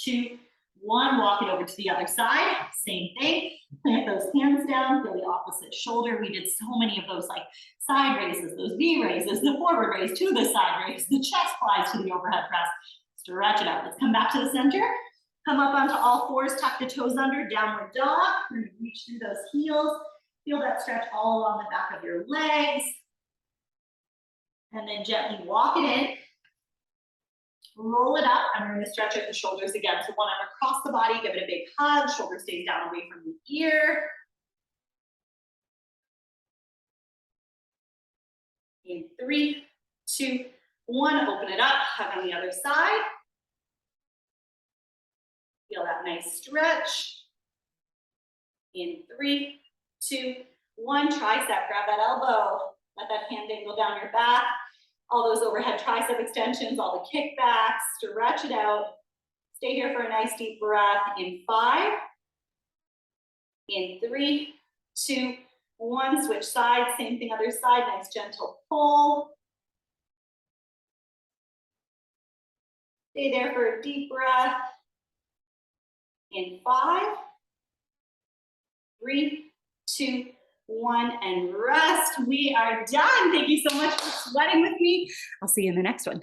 2, 1, walk it over to the other side. Same thing. Plant those hands down, feel the opposite shoulder. We did so many of those like side raises, those V raises, the forward raise to the side raise, the chest flies to the overhead press. Stretch it out. Let's come back to the center. Come up onto all fours, tuck the toes under, downward dog. We're gonna reach through those heels. Feel that stretch all along the back of your legs. And then gently walk it in. Roll it up, and we're gonna stretch out the shoulders again. So one arm across the body, give it a big hug. Shoulder stays down away from the ear. In 3, 2, 1, open it up, hug on the other side. Feel that nice stretch. In 3, 2, 1, tricep, grab that elbow. Let that hand angle down your back. All those overhead tricep extensions, all the kickbacks, stretch it out. Stay here for a nice deep breath. In 5, in 3, 2, 1, switch sides, same thing other side, nice gentle pull. Stay there for a deep breath. In 5, 3, 2, 1, and rest. We are done. Thank you so much for sweating with me. I'll see you in the next one.